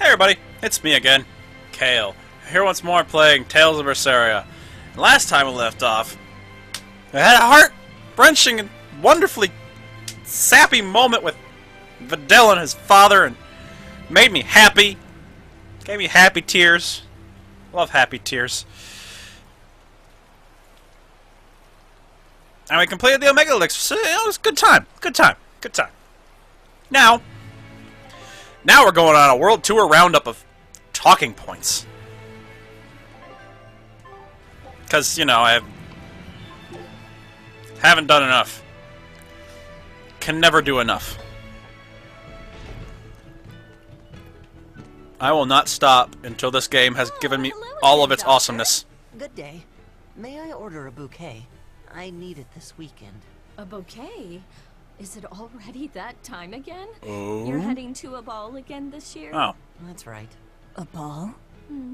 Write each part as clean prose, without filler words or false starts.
Hey everybody, it's me again, Kale. Here once more playing Tales of Berseria. Last time we left off, I had a heart-wrenching and wonderfully sappy moment with Videl and his father, and made me happy. Gave me happy tears. Love happy tears. And we completed the Omega Elixir, so it was a good time. Good time. Good time. Now we're going on a World Tour roundup of talking points. Because, you know, I haven't done enough. Can never do enough. I will not stop until this game has given me all of its awesomeness. Good day. May I order a bouquet? I need it this weekend. A bouquet? Is it already that time again? Oh. You're heading to a ball again this year? Oh. That's right. A ball?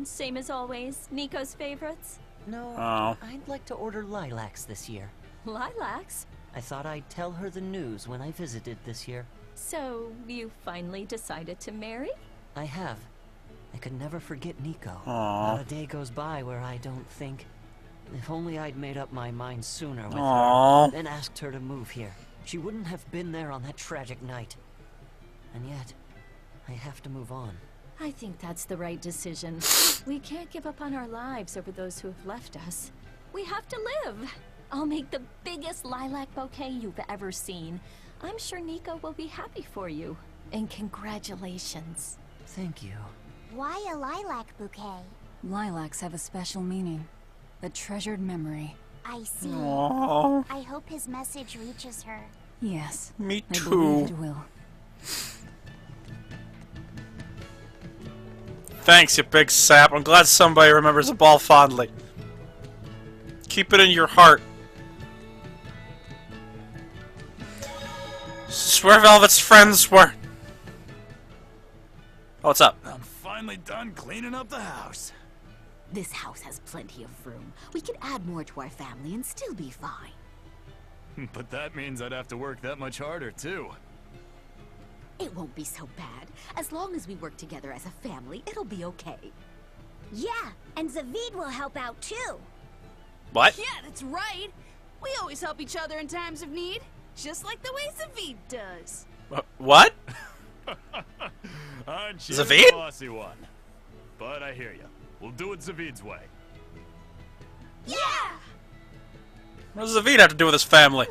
Same as always. Nico's favorites? No, Oh. I'd like to order lilacs this year. Lilacs? I thought I'd tell her the news when I visited this year. So, you finally decided to marry? I have. I could never forget Nico. Aw. Not a day goes by where I don't think, if only I'd made up my mind sooner with Aw. her, then asked her to move here. She wouldn't have been there on that tragic night. And yet, I have to move on. I think that's the right decision. We can't give up on our lives over those who have left us. We have to live. I'll make the biggest lilac bouquet you've ever seen. I'm sure Nico will be happy for you. And congratulations. Thank you. Why a lilac bouquet? Lilacs have a special meaning. A treasured memory. I see. Aww. I hope his message reaches her. Yes. Me I too. believe it will. Thanks, you big sap. I'm glad somebody remembers the ball fondly. Keep it in your heart. This is where Velvet's friends were. Oh, what's up? I'm finally done cleaning up the house. This house has plenty of room. We could add more to our family and still be fine. But that means I'd have to work that much harder, too. It won't be so bad. As long as we work together as a family, it'll be okay. Yeah, and Zavid will help out too. What? Yeah, that's right. We always help each other in times of need, just like the way Zavid does. What? Aren't you Zavid? the bossy one? But I hear you. We'll do it Zavid's way. Yeah! What does Zavid have to do with his family?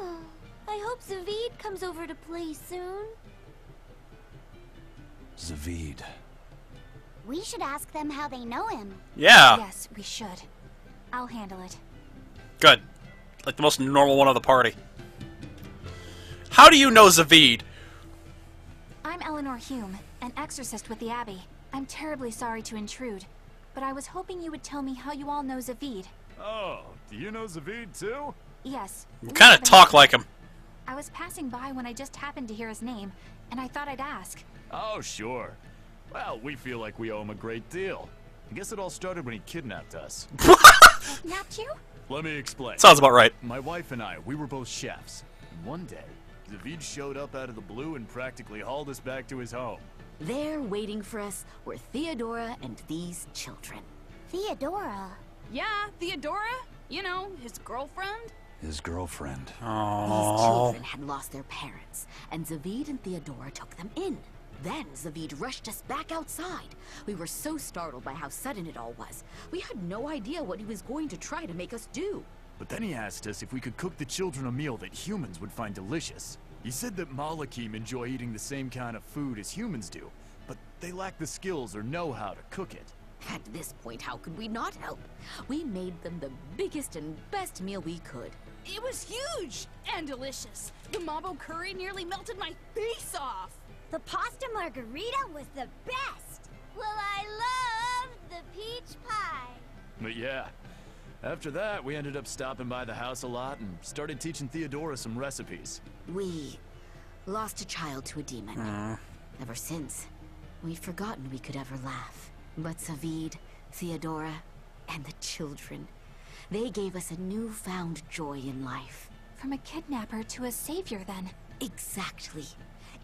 I hope Zavid comes over to play soon. Zavid. We should ask them how they know him. Yeah. Yes, we should. I'll handle it. Good. Like the most normal one of the party. How do you know Zavid? I'm Eleanor Hume, an exorcist with the Abbey. I'm terribly sorry to intrude, but I was hoping you would tell me how you all know Zavid. Oh, do you know Zavid, too? Yes. You kind of talk like him. I was passing by when I just happened to hear his name, and I thought I'd ask. Oh, sure. Well, we feel like we owe him a great deal. I guess it all started when he kidnapped us. Kidnapped you? Let me explain. Sounds about right. My wife and I, we were both chefs. And one day, Zavid showed up out of the blue and practically hauled us back to his home. There waiting for us were Theodora and these children. Theodora. Yeah, Theodora, you know, his girlfriend. His girlfriend. These Oh. children had lost their parents, and Zavid and Theodora took them in. Then Zavid rushed us back outside. We were so startled by how sudden it all was. We had no idea what he was going to try to make us do. But then he asked us if we could cook the children a meal that humans would find delicious. He said that Malakim enjoy eating the same kind of food as humans do, but they lack the skills or know-how to cook it. At this point, how could we not help? We made them the biggest and best meal we could. It was huge and delicious. The mambo curry nearly melted my face off. The pasta margarita was the best. Well, I love the peach pie. But yeah, after that, we ended up stopping by the house a lot and started teaching Theodora some recipes. We lost a child to a demon. Ever since, we've forgotten we could ever laugh. But Zavid, Theodora, and the children, they gave us a newfound joy in life. From a kidnapper to a savior, then. Exactly.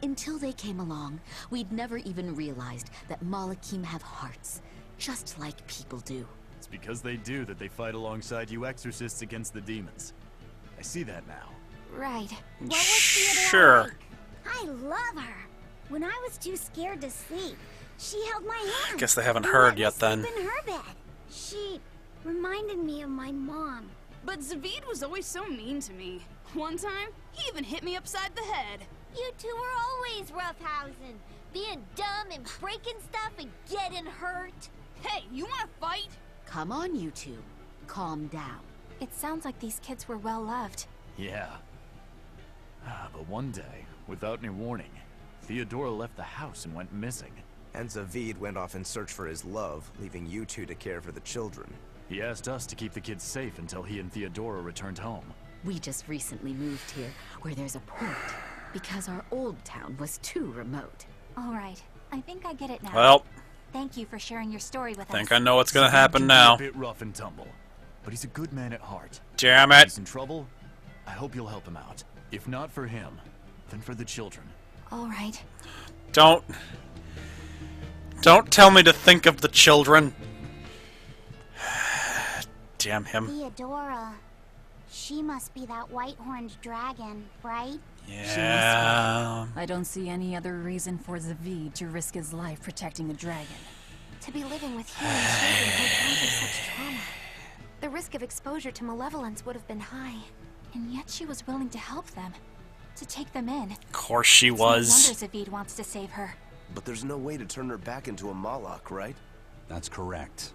Until they came along, we'd never even realized that Malakim have hearts, just like people do. It's because they do that they fight alongside you exorcists against the demons. I see that now. Right. What was Theodora Sure. like? I love her. When I was too scared to sleep, she held my hand. Guess they haven't and heard let me yet then. sleep in her bed. She reminded me of my mom. But Zavid was always so mean to me. One time, he even hit me upside the head. You two were always roughhousing, being dumb and breaking stuff and getting hurt. Hey, you wanna fight? Come on, you two. Calm down. It sounds like these kids were well loved. Yeah. But one day, without any warning, Theodora left the house and went missing. And Zavid went off in search for his love, leaving you two to care for the children. He asked us to keep the kids safe until he and Theodora returned home. We just recently moved here, where there's a port, because our old town was too remote. All right. I think I get it now. Well, Thank you for sharing your story with think us. I know what's gonna Zavid happen can be now. A bit rough and tumble, but he's a good man at heart. Damn If it. he's in trouble, I hope you'll help him out. If not for him, then for the children. All right. Don't tell me to think of the children. Damn him. Theodora. She must be that white-horned dragon, right? Yeah. I don't see any other reason for Zavid to risk his life protecting a dragon. To be living with human children who encountered such trauma. The risk of exposure to malevolence would have been high. And yet she was willing to help them. To take them in. Of course she It's no was. wonder Zavid wants to save her. But there's no way to turn her back into a Malak, right? That's correct.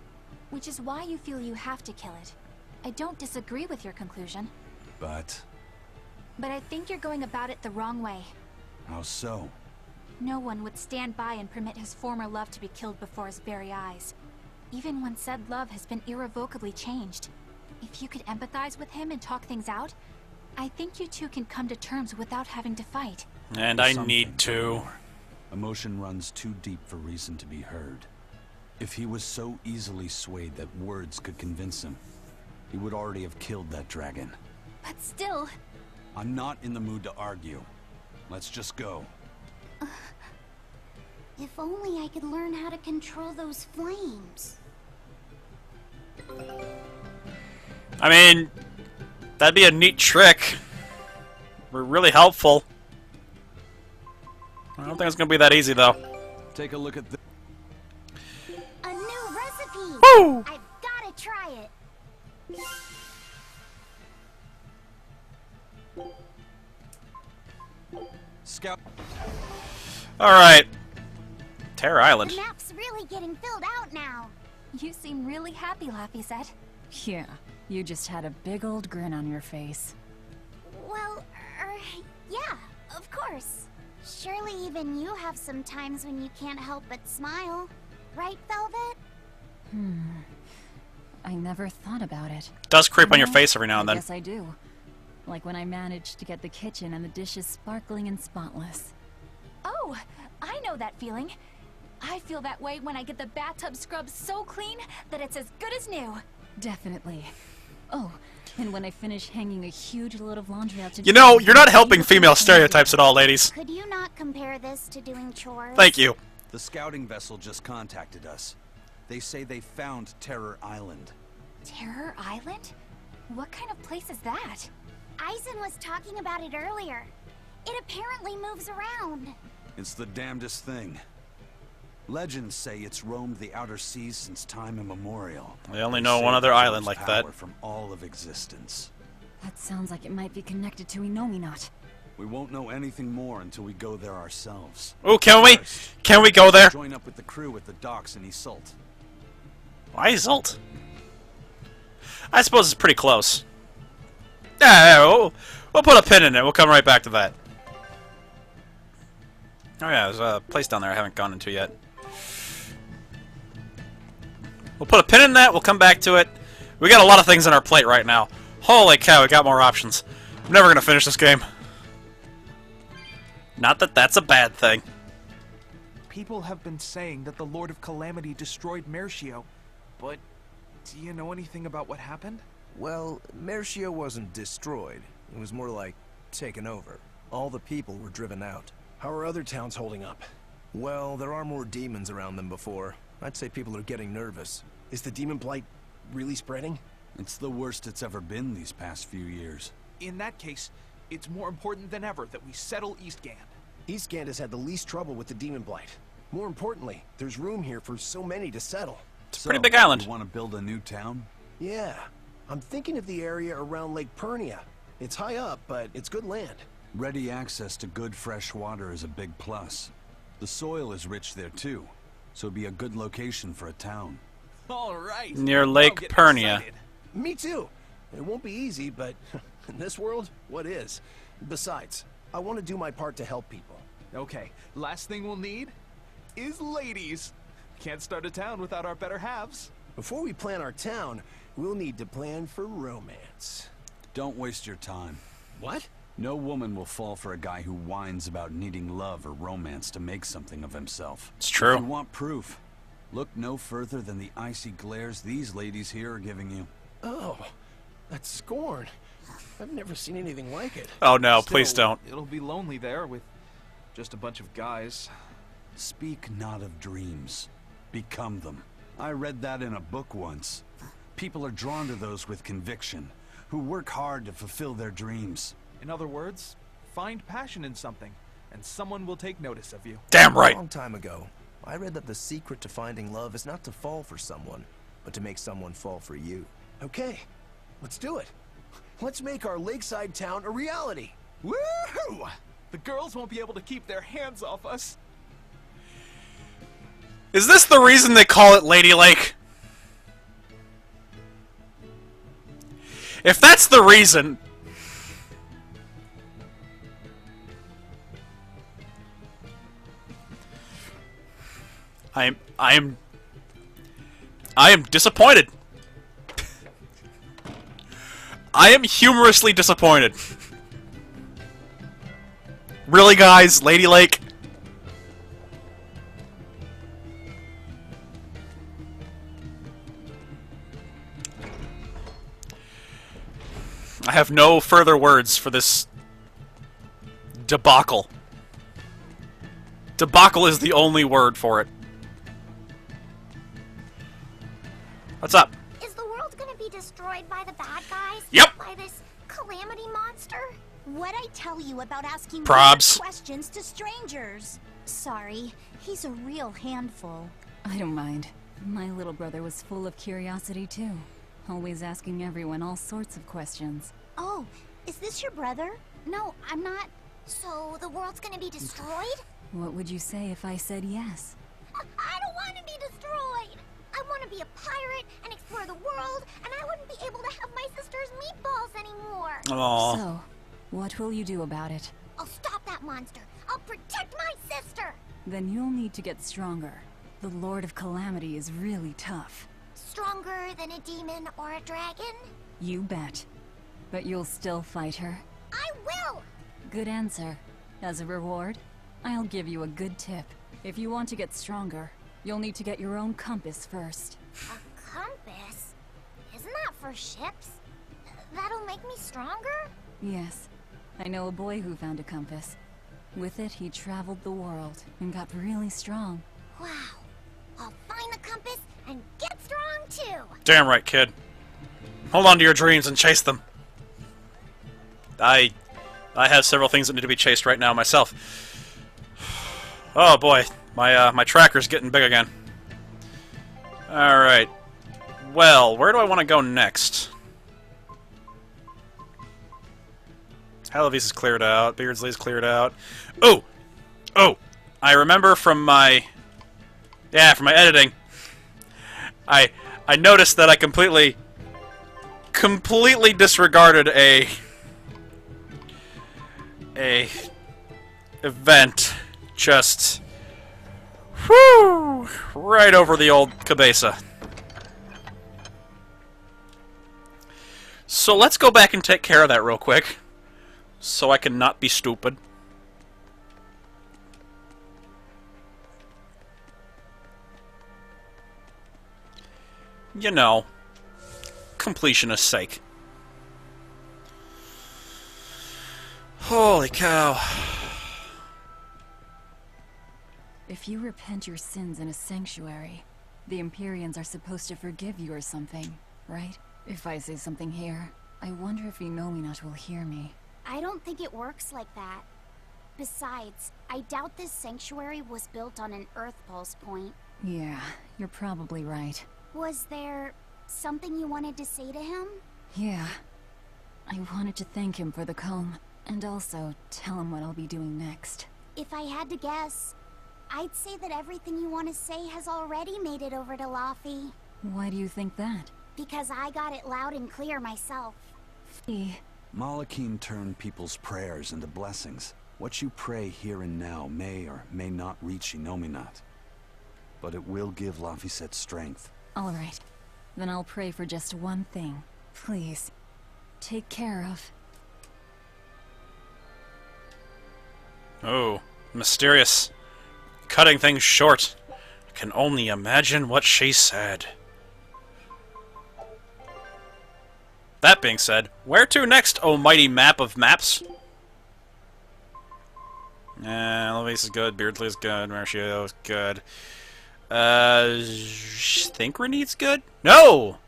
Which is why you feel you have to kill it. I don't disagree with your conclusion. But But I think you're going about it the wrong way. how so? No one would stand by and permit his former love to be killed before his very eyes. Even when said love has been irrevocably changed. If you could empathize with him and talk things out, I think you two can come to terms without having to fight. And There's I something need to. more. Emotion runs too deep for reason to be heard. If he was so easily swayed that words could convince him, he would already have killed that dragon. But still, I'm not in the mood to argue. Let's just go. If only I could learn how to control those flames. I mean, that'd be a neat trick. Really helpful. I don't think it's gonna be that easy though. Take a look at this. A new recipe! Woo! I've gotta try it! Scout. Alright. Terror Island. The map's really getting filled out now. you seem really happy, Laphicet. Yeah, you just had a big old grin on your face. Well, yeah, of course. Surely even you have some times when you can't help but smile. Right, Velvet? I never thought about it. Does creep on your No, face every now and then. Yes, I do. Like when I managed to get the kitchen and the dishes sparkling and spotless. Oh, I know that feeling. I feel that way when I get the bathtub scrubbed so clean that it's as good as new. Definitely. Oh, and when I finish hanging a huge load of laundry out to You know, dry, you're not helping beautiful female and stereotypes at all, ladies. Could you not compare this to doing chores? Thank you. The scouting vessel just contacted us. They say they found Terror Island. Terror Island? What kind of place is that? Eisen was talking about it earlier. It apparently moves around. It's the damnedest thing. Legends say it's roamed the outer seas since time immemorial. I only They know say one it other island absorbs like that. power from all of existence. That sounds like it might be connected to Inominat. We won't know anything more until we go there ourselves. Oh, can we? First, Can we go there? join up with the crew at the docks in Isolt. Why Zult? I suppose it's pretty close. Yeah, we'll put a pin in it. We'll come right back to that. Oh yeah, there's a place down there I haven't gone into yet. We'll put a pin in that. We'll come back to it. We got a lot of things on our plate right now. Holy cow, we got more options. I'm never gonna finish this game. Not that that's a bad thing. People have been saying that the Lord of Calamity destroyed Mercio, but do you know anything about what happened? Well, Mercio wasn't destroyed. It was more like taken over. All the people were driven out. How are other towns holding up? Well, there are more demons around than before. I'd say people are getting nervous. Is the demon blight really spreading? It's the worst it's ever been these past few years. In that case, it's more important than ever that we settle Eastgand. Eastgand has had the least trouble with the demon blight. More importantly, there's room here for so many to settle. It's a pretty big island. You want to build a new town? Yeah. I'm thinking of the area around Lake Pernia. It's high up, but it's good land. Ready access to good fresh water is a big plus. The soil is rich there too, so it'd be a good location for a town. All right. Near Lake Pernia. Excited. Me too. It won't be easy, but in this world, what is? Besides, I want to do my part to help people. Okay, last thing we'll need is ladies. Can't start a town without our better halves. Before we plan our town, we'll need to plan for romance. Don't waste your time. What? No woman will fall for a guy who whines about needing love or romance to make something of himself. It's true. If you want proof, look no further than the icy glares these ladies here are giving you. Oh, that's scorn. I've never seen anything like it. Oh no, Still, please don't. It'll be lonely there with just a bunch of guys. Speak not of dreams. Become them. I read that in a book once. People are drawn to those with conviction, who work hard to fulfill their dreams. In other words, find passion in something, and someone will take notice of you. Damn right. A long time ago, I read that the secret to finding love is not to fall for someone, but to make someone fall for you. Okay, let's do it. Let's make our lakeside town a reality. Woohoo! The girls won't be able to keep their hands off us. Is this the reason they call it Lady Lake? If that's the reason... I am disappointed. I am humorously disappointed. Really, guys? Lady Lake? I have no further words for this debacle. Debacle is the only word for it. What's up? Is the world gonna be destroyed by the bad guys? Yep. By this calamity monster? What'd I tell you about asking Probs. questions to strangers? Sorry, he's a real handful. I don't mind. My little brother was full of curiosity too. Always asking everyone all sorts of questions. Oh, is this your brother? No, I'm not. So the world's gonna be destroyed? What would you say if I said yes? I don't want to be destroyed! I want to be a pirate and explore the world, and I wouldn't be able to have my sister's meatballs anymore! Aww. So, what will you do about it? I'll stop that monster! I'll protect my sister! Then you'll need to get stronger. The Lord of Calamity is really tough. Stronger than a demon or a dragon? You bet. But you'll still fight her? I will! Good answer. As a reward, I'll give you a good tip. If you want to get stronger, you'll need to get your own compass first. A compass? Isn't that for ships? That'll make me stronger? Yes. I know a boy who found a compass. With it, he traveled the world and got really strong. Wow. I'll find the compass and get strong too! Damn right, kid. Hold on to your dreams and chase them. I have several things that need to be chased right now myself. Oh boy, my tracker's getting big again. Alright. Well, where do I want to go next? Halavis is cleared out. Beardsley's cleared out. Oh! Oh! I remember from my... Yeah, from my editing. I noticed that I completely disregarded a event just whoo right over the old cabeza. So let's go back and take care of that real quick so I can not be stupid. You know, completionist's sake. Holy cow. If you repent your sins in a sanctuary, the Empyreans are supposed to forgive you or something, right? If I say something here, I wonder if Inominat will hear me. I don't think it works like that. Besides, I doubt this sanctuary was built on an Earth Pulse point. Yeah, you're probably right. Was there something you wanted to say to him? Yeah. I wanted to thank him for the comb, and also tell him what I'll be doing next. If I had to guess, I'd say that everything you want to say has already made it over to Laffy. Why do you think that? Because I got it loud and clear myself. Malakim turned people's prayers into blessings. What you pray here and now may or may not reach Inominat. But it will give Laphicet strength. Alright. Then I'll pray for just one thing. Please. Take care of... Oh, mysterious. Cutting things short. I can only imagine what she said. That being said, where to next, oh mighty map of maps? Eloise is good, Beardsley is good, Marcio is good. Thinkreneed's good? No!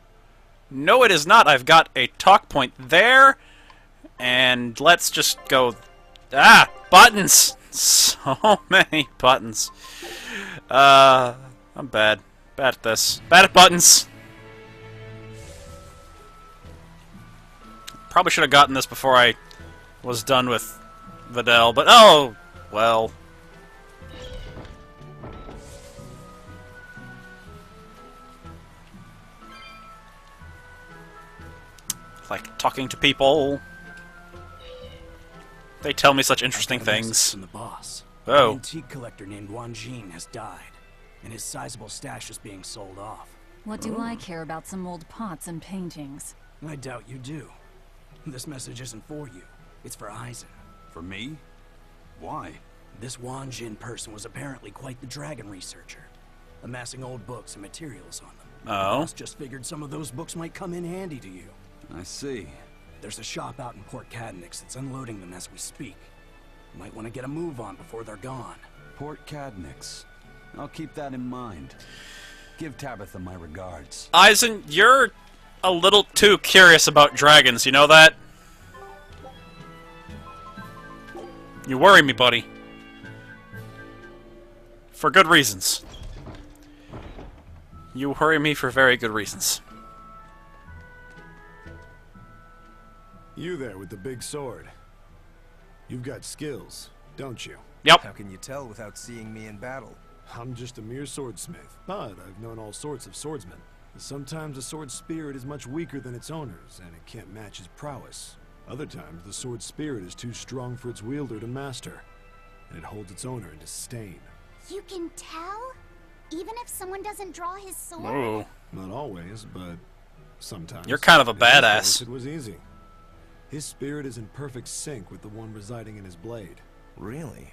No, it is not. I've got a talk point there. And let's just go... Ah! Buttons! So many buttons. I'm bad. Bad at this. Bad at buttons! Probably should have gotten this before I was done with Videl, but oh, well. Like talking to people. They tell me such interesting things. From the boss. Oh. An antique collector named Wanjin has died, and his sizable stash is being sold off. What do I care about some old pots and paintings? I doubt you do. This message isn't for you. It's for Eisen. For me? Why? This Wanjin person was apparently quite the dragon researcher, amassing old books and materials on them. Oh. The boss just figured some of those books might come in handy to you. I see. There's a shop out in Port Cadnix that's unloading them as we speak. You might want to get a move on before they're gone. Port Cadnix. I'll keep that in mind. Give Tabitha my regards. Eisen, you're a little too curious about dragons, you know that? You worry me, buddy. For good reasons. You worry me for very good reasons. You there with the big sword. You've got skills, don't you? Yep. How can you tell without seeing me in battle? I'm just a mere swordsmith, but I've known all sorts of swordsmen. Sometimes a sword's spirit is much weaker than its owner's, and it can't match his prowess. Other times, the sword's spirit is too strong for its wielder to master, and it holds its owner in disdain. You can tell? Even if someone doesn't draw his sword? Whoa. Not always, but sometimes. You're kind of a In this badass. case, it was easy. His spirit is in perfect sync with the one residing in his blade. Really?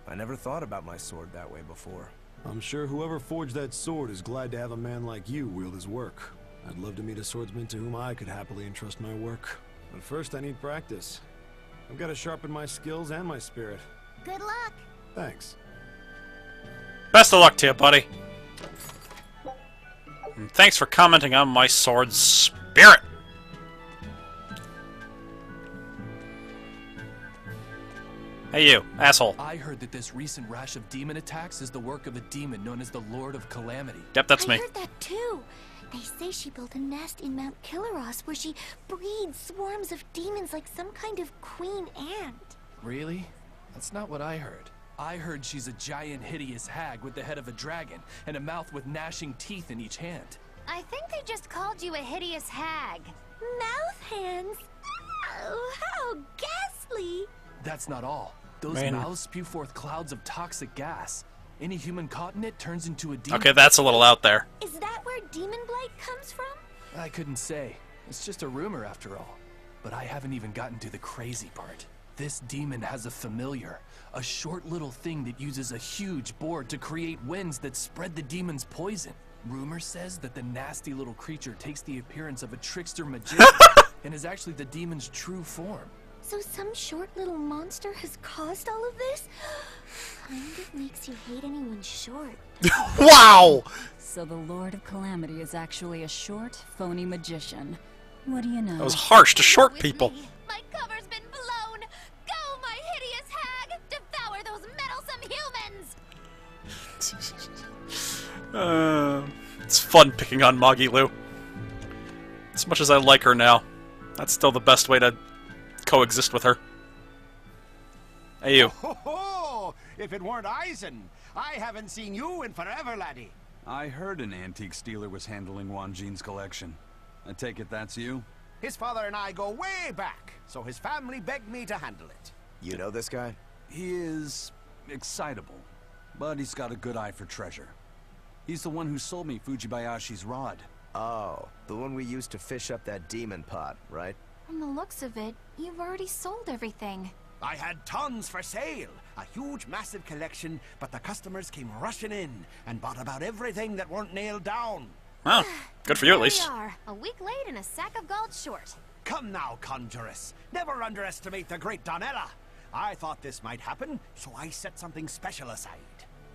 I never thought about my sword that way before. I'm sure whoever forged that sword is glad to have a man like you wield his work. I'd love to meet a swordsman to whom I could happily entrust my work. But first I need practice. I've got to sharpen my skills and my spirit. Good luck. Thanks. Best of luck to you, buddy. And thanks for commenting on my sword's spirit. Hey you, asshole. I heard that this recent rash of demon attacks is the work of a demon known as the Lord of Calamity. Yep, that's me. I heard that too. They say she built a nest in Mount Killaros where she breeds swarms of demons like some kind of queen ant. Really? That's not what I heard. I heard she's a giant, hideous hag with the head of a dragon and a mouth with gnashing teeth in each hand. I think they just called you a hideous hag. Mouth hands? Oh, how ghastly! That's not all. Those Man. mouths spew forth clouds of toxic gas. Any human caught in it turns into a demon. Okay, that's a little out there. Is that where demon blight comes from? I couldn't say. It's just a rumor after all. But I haven't even gotten to the crazy part. This demon has a familiar, a short little thing that uses a huge board to create winds that spread the demon's poison. Rumor says that the nasty little creature takes the appearance of a trickster magician and is actually the demon's true form. So some short little monster has caused all of this? Kind of makes you hate anyone short. Wow! So the Lord of Calamity is actually a short, phony magician. What do you know? That was harsh to short people. My cover's been blown! Go, my hideous hag! Devour those meddlesome humans! It's fun picking on Magilu. As much as I like her now, that's still the best way to coexist with her. Hey, you. Ho ho! If it weren't Eisen, I haven't seen you in forever, laddie. I heard an antique stealer was handling Wanjin's collection. I take it that's you? His father and I go way back, so his family begged me to handle it. You know this guy? He is excitable, but he's got a good eye for treasure. He's the one who sold me Fujibayashi's rod. Oh, the one we used to fish up that demon pot, right? From the looks of it, you've already sold everything. I had tons for sale, a huge, massive collection, but the customers came rushing in and bought about everything that weren't nailed down. Well, good for you at least. Here we are, a week late and a sack of gold short. Come now, conjuress. Never underestimate the great Donella. I thought this might happen, so I set something special aside.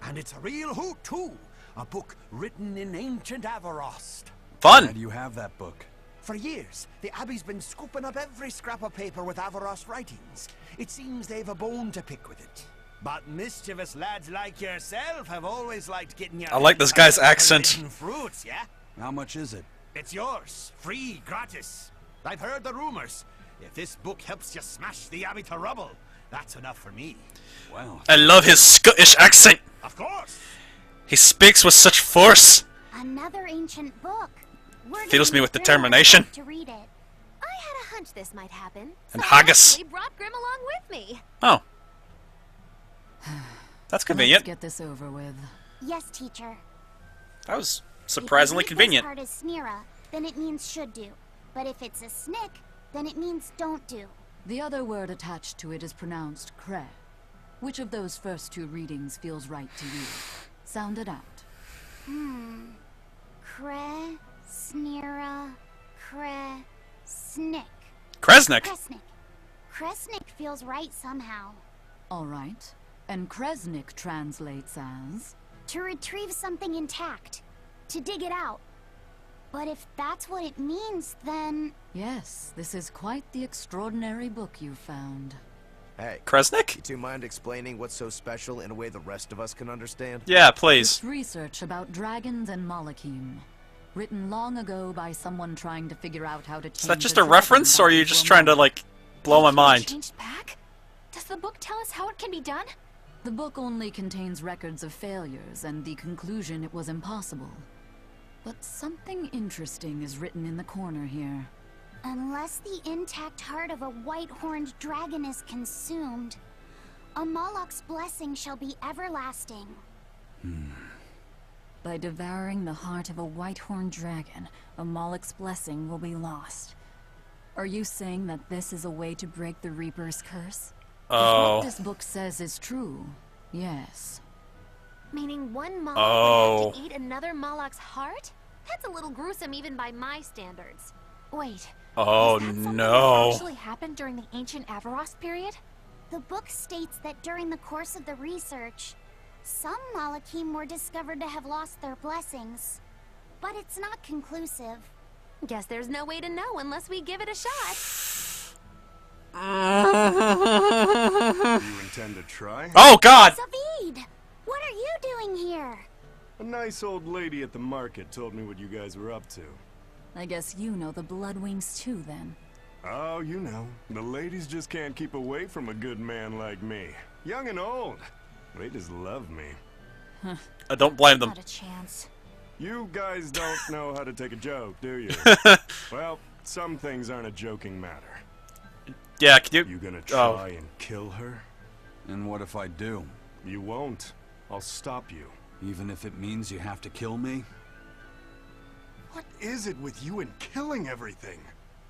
And it's a real hoot, too. A book written in ancient Avarost. Fun! How do you have that book? For years, the Abbey's been scooping up every scrap of paper with Avarost writings. It seems they've a bone to pick with it. But mischievous lads like yourself have always liked getting your... I like this guy's accent. Fruits, yeah? How much is it? It's yours. Free, gratis. I've heard the rumors. If this book helps you smash the Abbey to rubble, that's enough for me. Well, I love his Scottish accent. Of course. He speaks with such force. Another ancient book. We're Fills gonna me with need Grimm determination. to read it. I had a hunch this might happen. And so haggis. I actually brought Grimm along with me. Oh. That's convenient. Let's get this over with. Yes, teacher. That was surprisingly convenient. If this part is Snira, then it means should do. But if it's a snick, then it means don't do. The other word attached to it is pronounced cre. Which of those first two readings feels right to you? Sound it out. Kre, Snira, Kre, Snick. Kresnik. Kresnik. Kresnik feels right somehow. All right. And Kresnik translates as... To retrieve something intact. To dig it out. But if that's what it means, then... Yes, this is quite the extraordinary book you found. Hey. Kresnik? You two mind explaining what's so special in a way the rest of us can understand? Yeah, please. It's research about dragons and Malakim. Written long ago by someone trying to figure out how to change... Is that just a reference, or are you just trying to, like, blow my mind? Changed back? Does the book tell us how it can be done? The book only contains records of failures and the conclusion it was impossible. But something interesting is written in the corner here. Unless the intact heart of a white-horned dragon is consumed, a Moloch's blessing shall be everlasting. By devouring the heart of a white-horned dragon, a Moloch's blessing will be lost. Are you saying that this is a way to break the Reaper's curse? Oh. If what this book says is true, yes. Meaning one Moloch Oh. would have to eat another Moloch's heart? That's a little gruesome even by my standards. Wait. Oh, is that something no. that actually happened during the ancient Avarost period? The book states that during the course of the research, some Malakim were discovered to have lost their blessings. But it's not conclusive. Guess there's no way to know unless we give it a shot. You intend to try? Oh, God! Zavid! What are you doing here? A nice old lady at the market told me what you guys were up to. I guess you know the Bloodwings too, then. Oh, you know, the ladies just can't keep away from a good man like me. Young and old. They just love me. I don't blame them. Not a chance. You guys don't know how to take a joke, do you? Well, some things aren't a joking matter. Yeah, can you... You gonna try and kill her? And what if I do? You won't. I'll stop you. Even if it means you have to kill me? What is it with you and killing everything?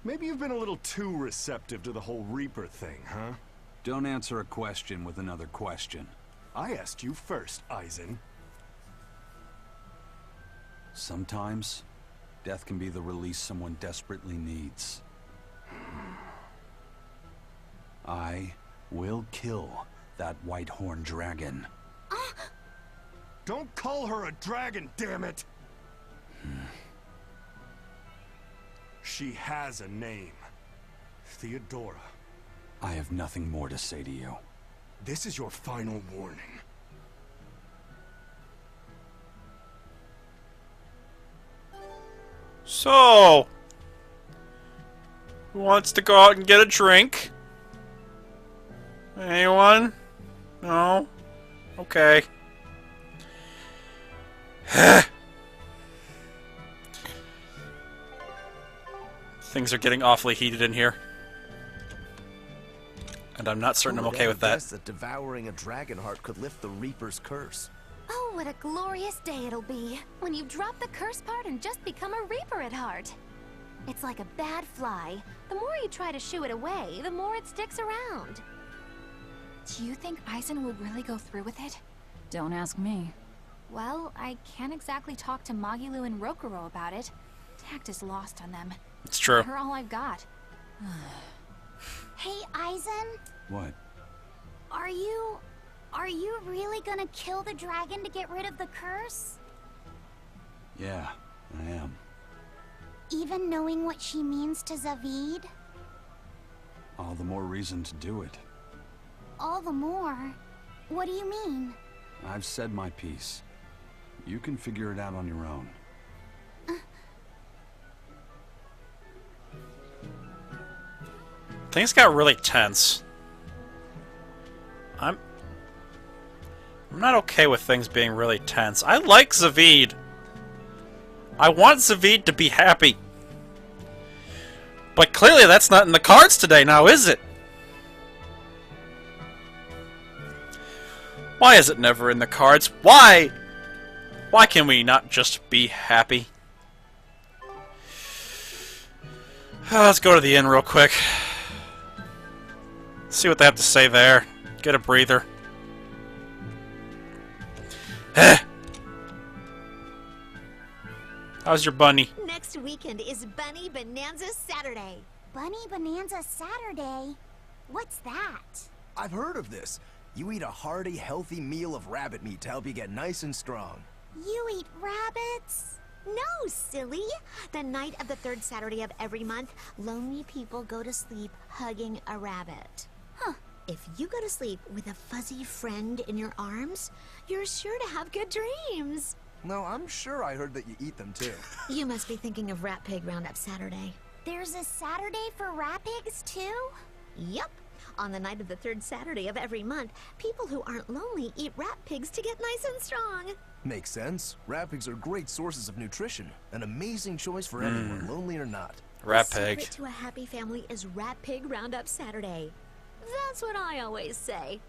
Maybe you've been a little too receptive to the whole Reaper thing, huh? Don't answer a question with another question. I asked you first, Eisen. Sometimes, death can be the release someone desperately needs. I will kill that white-horned dragon. Don't call her a dragon, damn it! She has a name. Theodora. I have nothing more to say to you. This is your final warning. So, who wants to go out and get a drink? Anyone? No? Okay. Things are getting awfully heated in here. And I'm not certain I'm okay with that. That devouring a dragon heart could lift the Reaper's curse. Oh, what a glorious day it'll be when you drop the curse part and just become a Reaper at heart. It's like a bad fly. The more you try to shoo it away, the more it sticks around. Do you think Aizen would really go through with it? Don't ask me. Well, I can't exactly talk to Magilu and Rokuro about it. Tact is lost on them. It's true. They're all I've got. Hey, Aizen, What? are you really gonna kill the dragon to get rid of the curse? Yeah, I am. Even knowing what she means to Zavid? All the more reason to do it. All the more. What do you mean? I've said my piece. You can figure it out on your own. Things got really tense. I'm not okay with things being really tense. I like Zavid. I want Zavid to be happy. But clearly that's not in the cards today now, is it? Why is it never in the cards? Why? Why can we not just be happy? Let's go to the inn real quick. See what they have to say there. Get a breather. How's your bunny? Next weekend is Bunny Bonanza Saturday. Bunny Bonanza Saturday? What's that? I've heard of this. You eat a hearty, healthy meal of rabbit meat to help you get nice and strong. You eat rabbits? No, silly. The night of the third Saturday of every month, lonely people go to sleep hugging a rabbit. Huh. If you go to sleep with a fuzzy friend in your arms, you're sure to have good dreams. No, I'm sure I heard that you eat them too. You must be thinking of Rat Pig Roundup Saturday. There's a Saturday for rat pigs too? Yup. On the night of the third Saturday of every month, people who aren't lonely eat rat pigs to get nice and strong. Makes sense. Rat pigs are great sources of nutrition. An amazing choice for anyone, lonely or not. Rat The pig. secret to a happy family is Rat Pig Roundup Saturday. That's what I always say.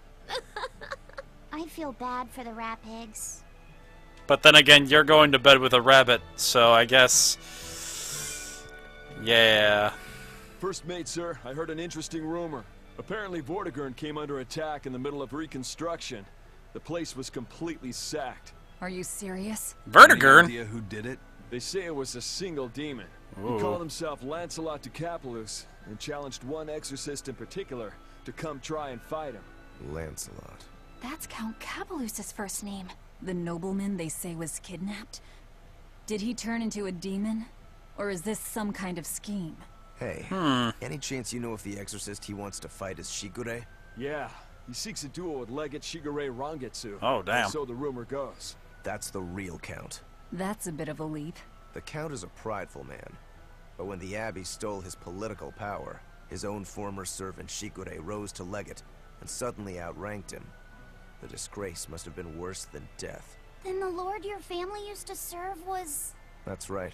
I feel bad for the rat pigs. But then again, you're going to bed with a rabbit, so I guess... Yeah. First mate, sir, I heard an interesting rumor. Apparently Vortigern came under attack in the middle of reconstruction. The place was completely sacked. Are you serious? Vortigern? Any idea who did it? They say it was a single demon. Ooh. He called himself Lancelot de Capulus and challenged one exorcist in particular to come try and fight him. Lancelot. That's Count Capelus's first name. The nobleman they say was kidnapped? Did he turn into a demon? Or is this some kind of scheme? Hey, any chance you know if the exorcist he wants to fight is Shigure? Yeah, he seeks a duel with Legate Shigure Rangetsu. Oh, damn. So the rumor goes. That's the real Count. That's a bit of a leap. The Count is a prideful man. But when the Abbey stole his political power, his own former servant Shigure rose to Legate and suddenly outranked him. The disgrace must have been worse than death. Then the lord your family used to serve was... That's right.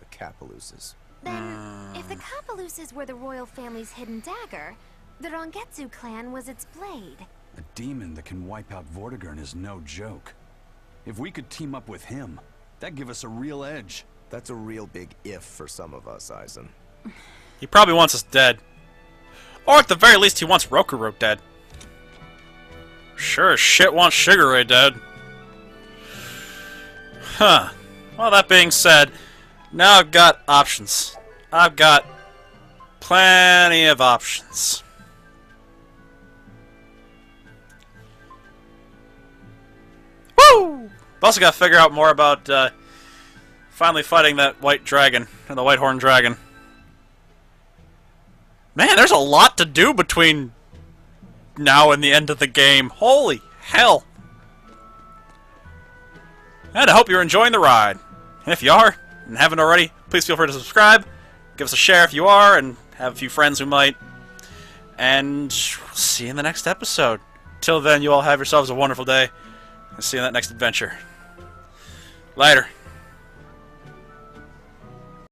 The Capeluses. Then, if the Capeluses were the royal family's hidden dagger, the Rangetsu clan was its blade. A demon that can wipe out Vortigern is no joke. If we could team up with him, that'd give us a real edge. That's a real big if for some of us, Aizen. He probably wants us dead. Or at the very least, he wants Rokuro dead. Sure as shit wants Shigure dead. Huh. Well, that being said, now I've got options. I've got plenty of options. Woo! We've also got to figure out more about finally fighting that white dragon, the white horned dragon. Man, there's a lot to do between now and the end of the game. Holy hell! And I hope you're enjoying the ride. And if you are, and haven't already, please feel free to subscribe. Give us a share if you are, and have a few friends who might. And we'll see you in the next episode. Till then, you all have yourselves a wonderful day. And see you in that next adventure. Later.